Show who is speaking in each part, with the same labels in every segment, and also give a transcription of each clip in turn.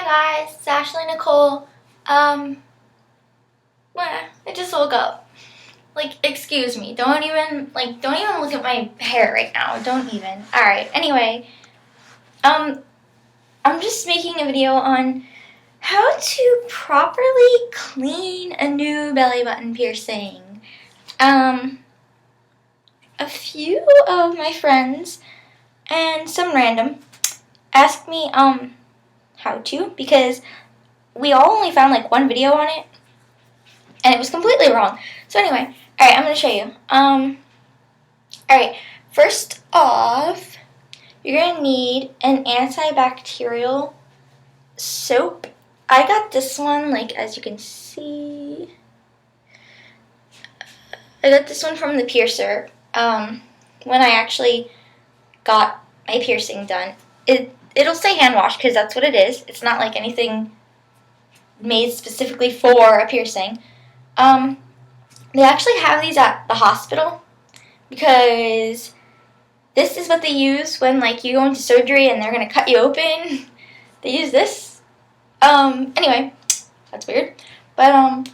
Speaker 1: guys, it's Ashley Nicole. I just woke up. Excuse me. Don't even look at my hair right now. Don't even. Alright, anyway. I'm just making a video on how to properly clean a new belly button piercing. A few of my friends and some random asked me, how to, because we all only found one video on it, and it was completely wrong. So anyway, alright, I'm going to show you. Alright, first off, you're going to need an antibacterial soap. I got this one, as you can see. I got this one from the piercer, when I actually got my piercing done. It'll say hand wash because that's what it is. It's not anything made specifically for a piercing. They actually have these at the hospital because this is what they use when you go into surgery and they're going to cut you open. They use this. Anyway, that's weird. But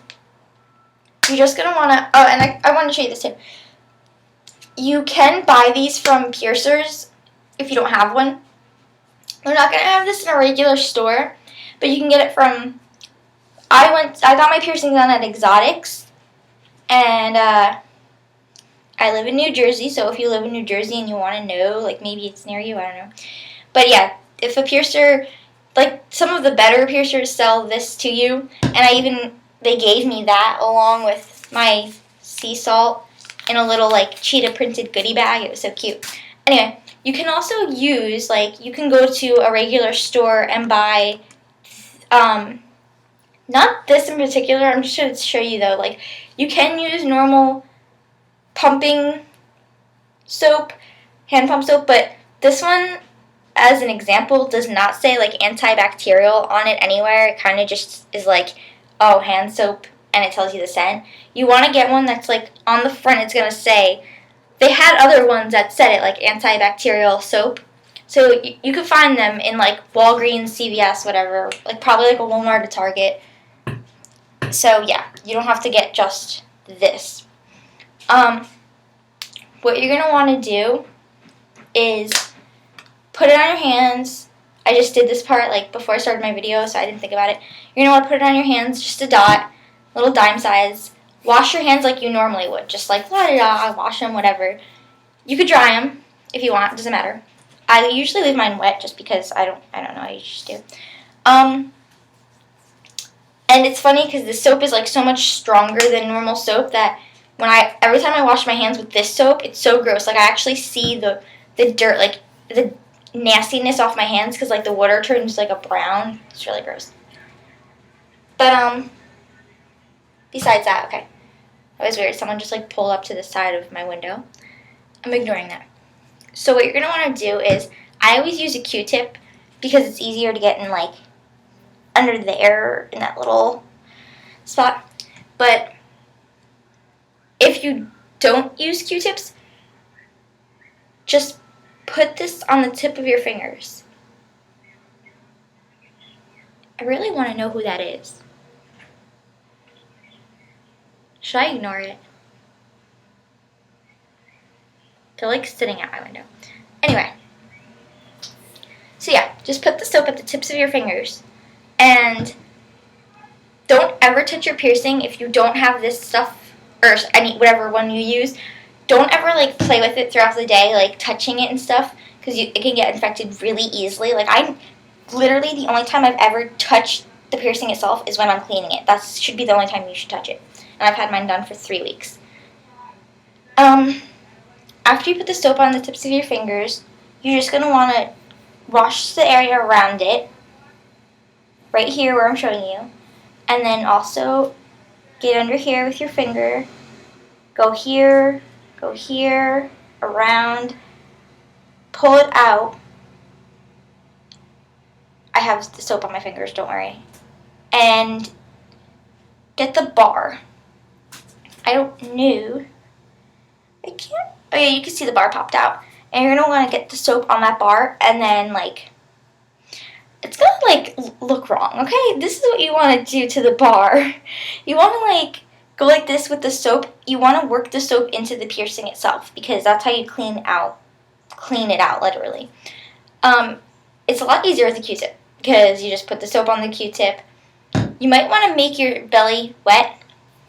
Speaker 1: you're just going to want to, oh, and I want to show you this too. You can buy these from piercers if you don't have one. They're not going to have this in a regular store, but you can get it from, I got my piercing done at Exotics, and I live in New Jersey, so if you live in New Jersey and you want to know, maybe it's near you, I don't know. But yeah, if a piercer, some of the better piercers sell this to you, and they gave me that along with my sea salt in a little cheetah printed goodie bag. It was so cute. Anyway, you can also use, you can go to a regular store and buy, not this in particular, I'm just going to show you though, you can use normal pumping soap, hand pump soap, but this one, as an example, does not say antibacterial on it anywhere. It kind of just is oh, hand soap, and it tells you the scent. You want to get one that's on the front, it's going to say, they had other ones that said it, antibacterial soap. So you could find them in Walgreens, CVS, whatever, probably a Walmart or Target. So yeah, you don't have to get just this. What you're going to want to do is put it on your hands. I just did this part before I started my video, so I didn't think about it. You're going to want to put it on your hands, just a dot, little dime size. Wash your hands like you normally would, just la-da-da, wash them, whatever. You could dry them if you want, doesn't matter. I usually leave mine wet just because I don't know, I just do. And it's funny because the soap is so much stronger than normal soap that every time I wash my hands with this soap, it's so gross. I actually see the dirt, the nastiness off my hands because the water turns a brown. It's really gross. But besides that, okay. That was weird. Someone just pulled up to the side of my window. I'm ignoring that. So what you're going to want to do is, I always use a Q-tip because it's easier to get in under there in that little spot. But if you don't use Q-tips, just put this on the tip of your fingers. I really want to know who that is. Should I ignore it? They're sitting at my window. Anyway. So yeah, just put the soap at the tips of your fingers. And don't ever touch your piercing if you don't have this stuff, or whatever one you use. Don't ever play with it throughout the day, touching it and stuff, because it can get infected really easily. I'm literally, the only time I've ever touched the piercing itself is when I'm cleaning it. That should be the only time you should touch it. And I've had mine done for 3 weeks. After you put the soap on the tips of your fingers, you're just going to want to wash the area around it, right here where I'm showing you, and then also get under here with your finger, go here, around, pull it out. I have the soap on my fingers, don't worry. And get the bar. I don't know. I can't. Oh yeah, you can see the bar popped out. And you're going to want to get the soap on that bar and then it's going to look wrong, okay? This is what you want to do to the bar. You want to, like, go like this with the soap. You want to work the soap into the piercing itself because that's how you clean it out, literally. It's a lot easier with a Q-tip because you just put the soap on the Q-tip. You might want to make your belly wet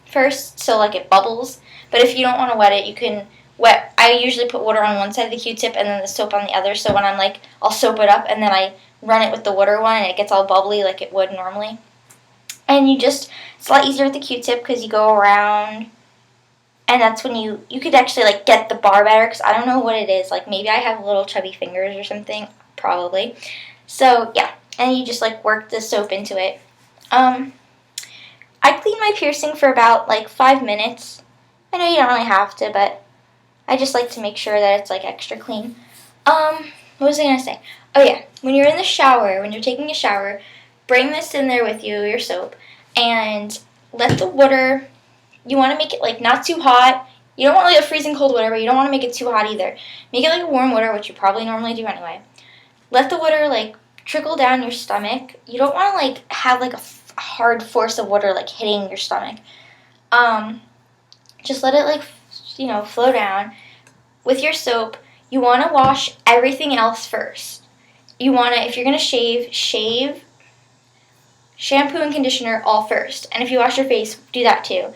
Speaker 1: first so, like, it bubbles. But if you don't want to wet it, you can I usually put water on one side of the Q-tip and then the soap on the other. So when I'm like, I'll soap it up and then I run it with the water one and it gets all bubbly like it would normally. And it's a lot easier with the Q-tip because you go around, and that's when you could actually, like, get the bar better because I don't know what it is. Like, maybe I have little chubby fingers or something, probably. So, yeah, and you just, like, work the soap into it. I clean my piercing for about, like, 5 minutes. I know you don't really have to, but I just like to make sure that it's, like, extra clean. What was I going to say? Oh, yeah, when you're in the shower, when you're taking a shower, bring this in there with you, your soap, and let the water, you want to make it, like, not too hot. You don't want, like, a freezing cold water, but you don't want to make it too hot either. Make it, like, a warm water, which you probably normally do anyway. Let the water, like, trickle down your stomach. You don't want to, like, have, like, a hard force of water, like, hitting your stomach. Just let it, like, flow down. With your soap, you want to wash everything else first. You want to, if you're going to shave, shampoo and conditioner all first. And if you wash your face, do that too.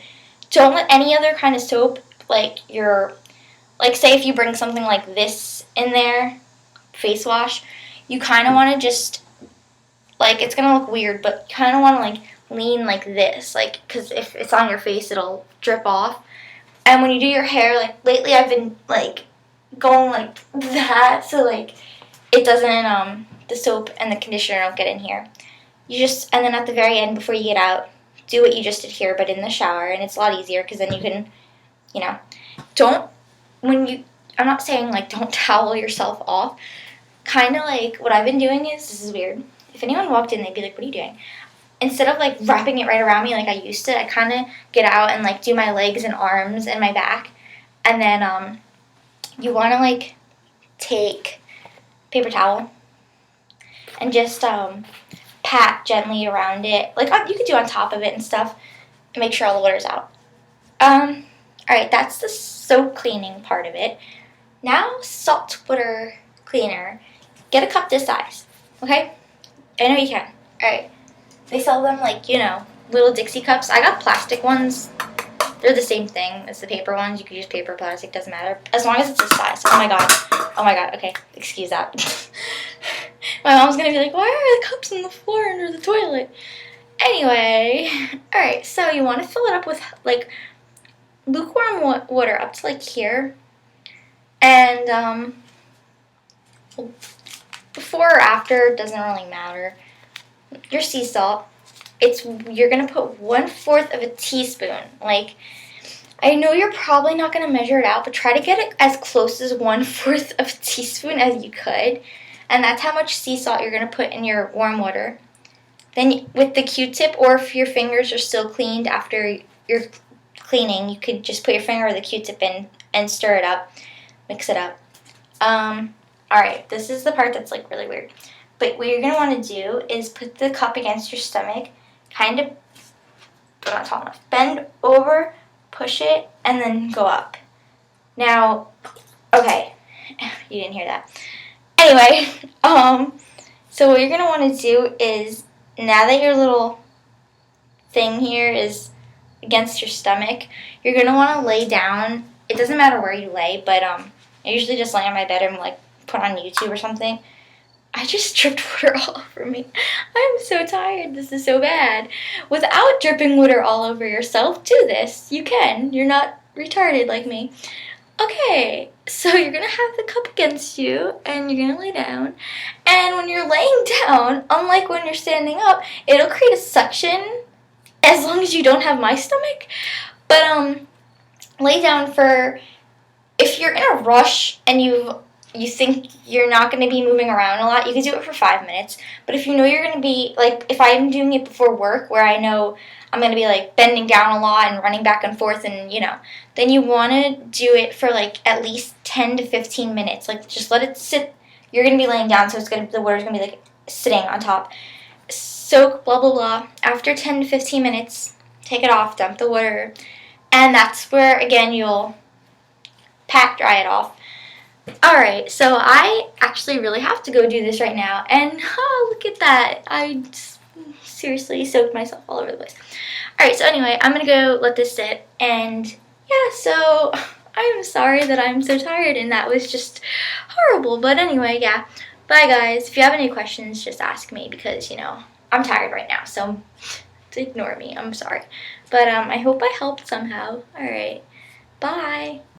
Speaker 1: Don't let any other kind of soap, like say if you bring something like this in there, face wash, you kind of want to just, like, it's going to look weird, but you kind of want to, like, lean like this, like, because if it's on your face, it'll drip off. And when you do your hair, like, lately I've been, like, going like that, so, like, it doesn't, the soap and the conditioner don't get in here. And then at the very end, before you get out, do what you just did here, but in the shower, and it's a lot easier, because then you can, I'm not saying, like, don't towel yourself off. Kind of like, what I've been doing this is weird. If anyone walked in, they'd be like, what are you doing? Instead of, like, wrapping it right around me like I used to, I kind of get out and, like, do my legs and arms and my back. And then you want to, like, take paper towel and just pat gently around it. Like, you could do on top of it and stuff and make sure all the water's out. Alright, that's the soap cleaning part of it. Now, salt water cleaner. Get a cup this size, okay? I know you can. Alright. They sell them, like, little Dixie cups. I got plastic ones. They're the same thing as the paper ones. You could use paper, plastic, doesn't matter. As long as it's this size. Oh my god. Okay, excuse that. My mom's gonna be like, why are the cups on the floor under the toilet? Anyway. Alright, so you want to fill it up with, like, lukewarm water up to, like, here. And, before or after, doesn't really matter. Your sea salt, you're going to put 1/4 of a teaspoon. Like, I know you're probably not going to measure it out, but try to get it as close as 1/4 of a teaspoon as you could. And that's how much sea salt you're going to put in your warm water. Then with the Q-tip, or if your fingers are still cleaned after your cleaning, you could just put your finger or the Q-tip in and stir it up. Mix it up. Alright, this is the part that's, like, really weird. But what you're going to want to do is put the cup against your stomach, kind of, not tall enough, bend over, push it, and then go up. Now, okay, you didn't hear that. Anyway, so what you're going to want to do is, now that your little thing here is against your stomach, you're going to want to lay down. It doesn't matter where you lay, but I usually just lay on my bed and, like, put on YouTube or something. I just dripped water all over me. I'm so tired. This is so bad. Without dripping water all over yourself, do this. You can. You're not retarded like me. Okay, so you're going to have the cup against you, and you're going to lay down. And when you're laying down, unlike when you're standing up, it'll create a suction as long as you don't have my stomach. But lay down for, if you're in a rush and you think you're not going to be moving around a lot, you can do it for 5 minutes. But if you know you're going to be, like, if I'm doing it before work, where I know I'm going to be, like, bending down a lot and running back and forth and, then you want to do it for, like, at least 10 to 15 minutes. Like, just let it sit. You're going to be laying down, so the water's going to be, like, sitting on top. soak, blah, blah, blah. After 10 to 15 minutes, take it off, dump the water, and that's where, again, you'll pack dry it off. Alright, so I actually really have to go do this right now, and oh, look at that. I just seriously soaked myself all over the place. Alright, so anyway, I'm gonna go let this sit, and yeah, so I'm sorry that I'm so tired, and that was just horrible, but anyway, yeah. Bye, guys. If you have any questions, just ask me, because, I'm tired right now, so ignore me. I'm sorry. But I hope I helped somehow. Alright, bye.